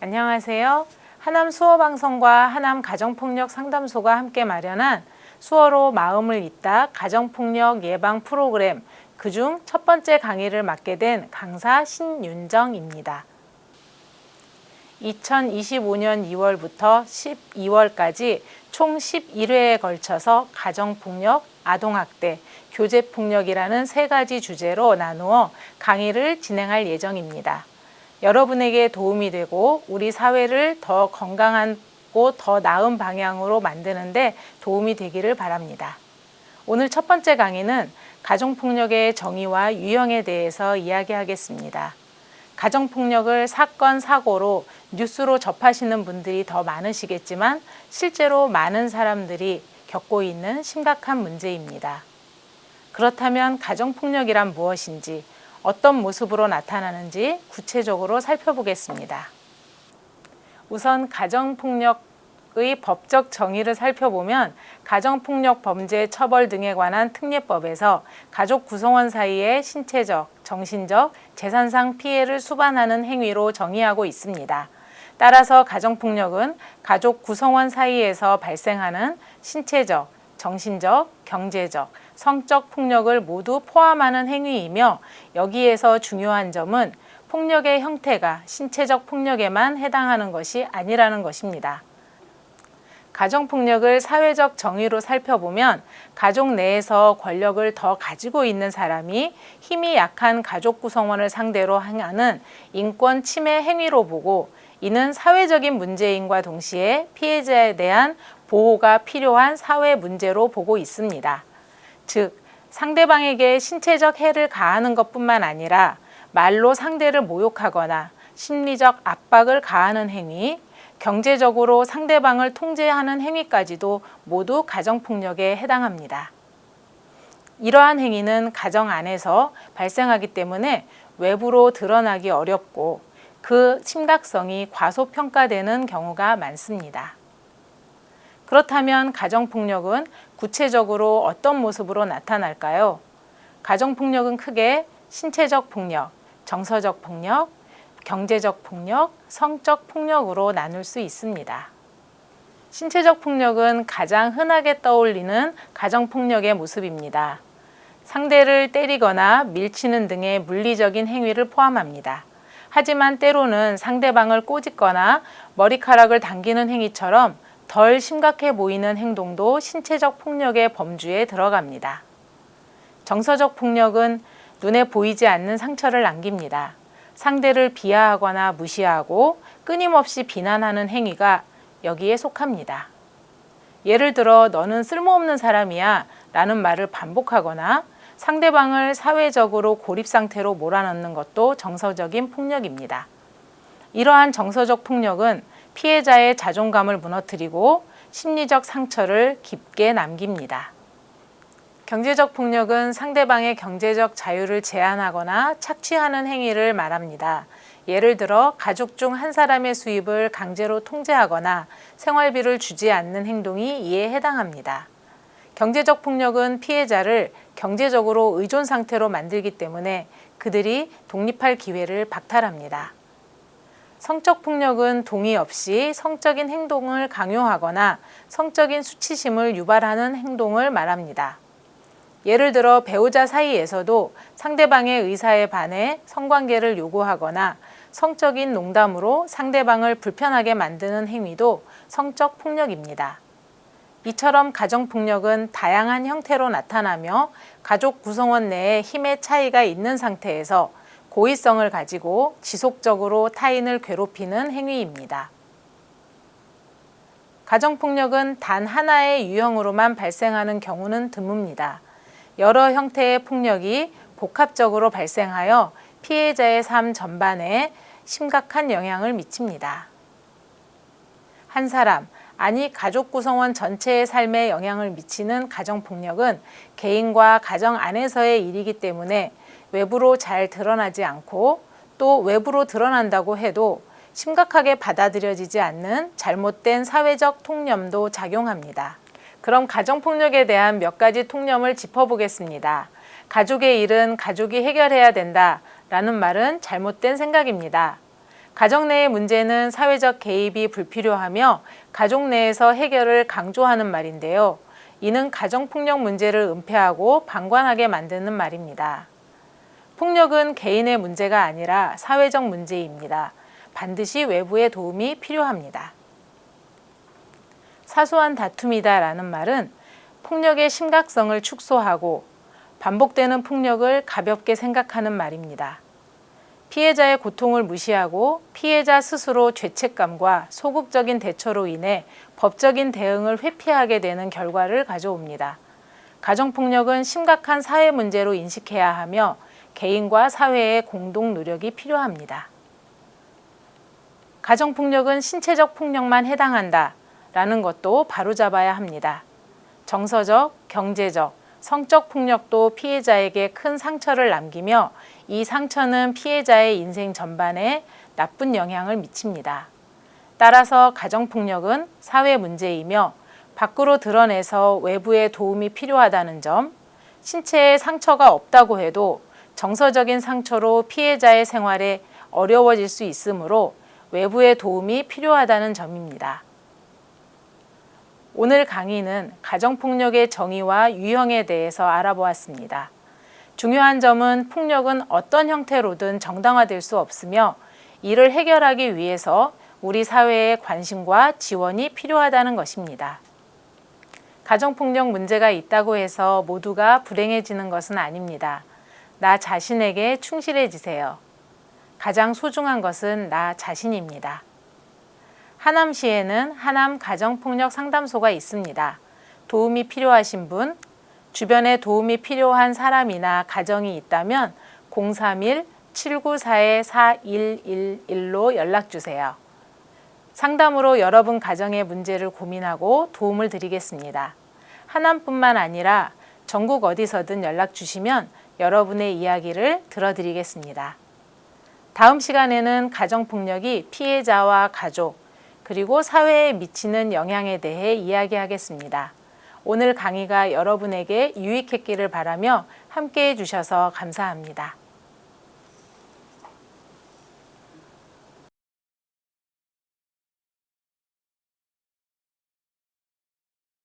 안녕하세요. 하남 수어방송과 하남 가정폭력 상담소가 함께 마련한 수어로 마음을 잇다 가정폭력 예방 프로그램 그중 첫 번째 강의를 맡게 된 강사 신윤정입니다. 2025년 2월부터 12월까지 총 11회에 걸쳐서 가정폭력, 아동학대, 교제폭력이라는 세 가지 주제로 나누어 강의를 진행할 예정입니다. 여러분에게 도움이 되고 우리 사회를 더 건강하고 더 나은 방향으로 만드는데 도움이 되기를 바랍니다. 오늘 첫 번째 강의는 가정폭력의 정의와 유형에 대해서 이야기하겠습니다. 가정폭력을 사건, 사고로 뉴스로 접하시는 분들이 더 많으시겠지만 실제로 많은 사람들이 겪고 있는 심각한 문제입니다. 그렇다면 가정폭력이란 무엇인지, 어떤 모습으로 나타나는지 구체적으로 살펴보겠습니다. 우선 가정폭력의 법적 정의를 살펴보면 가정폭력 범죄 처벌 등에 관한 특례법에서 가족 구성원 사이의 신체적, 정신적, 재산상 피해를 수반하는 행위로 정의하고 있습니다. 따라서 가정폭력은 가족 구성원 사이에서 발생하는 신체적, 정신적, 경제적, 성적 폭력을 모두 포함하는 행위이며 여기에서 중요한 점은 폭력의 형태가 신체적 폭력에만 해당하는 것이 아니라는 것입니다. 가정폭력을 사회적 정의로 살펴보면 가족 내에서 권력을 더 가지고 있는 사람이 힘이 약한 가족 구성원을 상대로 행하는 인권 침해 행위로 보고 이는 사회적인 문제임과 동시에 피해자에 대한 보호가 필요한 사회 문제로 보고 있습니다. 즉, 상대방에게 신체적 해를 가하는 것뿐만 아니라 말로 상대를 모욕하거나 심리적 압박을 가하는 행위, 경제적으로 상대방을 통제하는 행위까지도 모두 가정폭력에 해당합니다. 이러한 행위는 가정 안에서 발생하기 때문에 외부로 드러나기 어렵고 그 심각성이 과소평가되는 경우가 많습니다. 그렇다면 가정폭력은 구체적으로 어떤 모습으로 나타날까요? 가정폭력은 크게 신체적 폭력, 정서적 폭력, 경제적 폭력, 성적 폭력으로 나눌 수 있습니다. 신체적 폭력은 가장 흔하게 떠올리는 가정폭력의 모습입니다. 상대를 때리거나 밀치는 등의 물리적인 행위를 포함합니다. 하지만 때로는 상대방을 꼬집거나 머리카락을 당기는 행위처럼 덜 심각해 보이는 행동도 신체적 폭력의 범주에 들어갑니다. 정서적 폭력은 눈에 보이지 않는 상처를 남깁니다. 상대를 비하하거나 무시하고 끊임없이 비난하는 행위가 여기에 속합니다. 예를 들어 너는 쓸모없는 사람이야 라는 말을 반복하거나 상대방을 사회적으로 고립 상태로 몰아넣는 것도 정서적인 폭력입니다. 이러한 정서적 폭력은 피해자의 자존감을 무너뜨리고 심리적 상처를 깊게 남깁니다. 경제적 폭력은 상대방의 경제적 자유를 제한하거나 착취하는 행위를 말합니다. 예를 들어 가족 중 한 사람의 수입을 강제로 통제하거나 생활비를 주지 않는 행동이 이에 해당합니다. 경제적 폭력은 피해자를 경제적으로 의존 상태로 만들기 때문에 그들이 독립할 기회를 박탈합니다. 성적 폭력은 동의 없이 성적인 행동을 강요하거나 성적인 수치심을 유발하는 행동을 말합니다. 예를 들어 배우자 사이에서도 상대방의 의사에 반해 성관계를 요구하거나 성적인 농담으로 상대방을 불편하게 만드는 행위도 성적 폭력입니다. 이처럼 가정폭력은 다양한 형태로 나타나며 가족 구성원 내에 힘의 차이가 있는 상태에서 고의성을 가지고 지속적으로 타인을 괴롭히는 행위입니다. 가정폭력은 단 하나의 유형으로만 발생하는 경우는 드뭅니다. 여러 형태의 폭력이 복합적으로 발생하여 피해자의 삶 전반에 심각한 영향을 미칩니다. 한 사람, 아니 가족 구성원 전체의 삶에 영향을 미치는 가정폭력은 개인과 가정 안에서의 일이기 때문에 외부로 잘 드러나지 않고 또 외부로 드러난다고 해도 심각하게 받아들여지지 않는 잘못된 사회적 통념도 작용합니다. 그럼 가정폭력에 대한 몇 가지 통념을 짚어보겠습니다. 가족의 일은 가족이 해결해야 된다 라는 말은 잘못된 생각입니다. 가정 내의 문제는 사회적 개입이 불필요하며 가족 내에서 해결을 강조하는 말인데요. 이는 가정폭력 문제를 은폐하고 방관하게 만드는 말입니다. 폭력은 개인의 문제가 아니라 사회적 문제입니다. 반드시 외부의 도움이 필요합니다. 사소한 다툼이다 라는 말은 폭력의 심각성을 축소하고 반복되는 폭력을 가볍게 생각하는 말입니다. 피해자의 고통을 무시하고 피해자 스스로 죄책감과 소극적인 대처로 인해 법적인 대응을 회피하게 되는 결과를 가져옵니다. 가정폭력은 심각한 사회 문제로 인식해야 하며 개인과 사회의 공동 노력이 필요합니다. 가정폭력은 신체적 폭력만 해당한다 라는 것도 바로잡아야 합니다. 정서적, 경제적, 성적 폭력도 피해자에게 큰 상처를 남기며 이 상처는 피해자의 인생 전반에 나쁜 영향을 미칩니다. 따라서 가정폭력은 사회 문제이며 밖으로 드러내서 외부의 도움이 필요하다는 점, 신체에 상처가 없다고 해도 정서적인 상처로 피해자의 생활에 어려워질 수 있으므로 외부의 도움이 필요하다는 점입니다. 오늘 강의는 가정폭력의 정의와 유형에 대해서 알아보았습니다. 중요한 점은 폭력은 어떤 형태로든 정당화될 수 없으며 이를 해결하기 위해서 우리 사회의 관심과 지원이 필요하다는 것입니다. 가정폭력 문제가 있다고 해서 모두가 불행해지는 것은 아닙니다. 나 자신에게 충실해지세요. 가장 소중한 것은 나 자신입니다. 하남시에는 하남 가정폭력 상담소가 있습니다. 도움이 필요하신 분, 주변에 도움이 필요한 사람이나 가정이 있다면 031-794-4111로 연락주세요. 상담으로 여러분 가정의 문제를 고민하고 도움을 드리겠습니다. 하남뿐만 아니라 전국 어디서든 연락 주시면 여러분의 이야기를 들어드리겠습니다. 다음 시간에는 가정폭력이 피해자와 가족, 그리고 사회에 미치는 영향에 대해 이야기하겠습니다. 오늘 강의가 여러분에게 유익했기를 바라며 함께해 주셔서 감사합니다.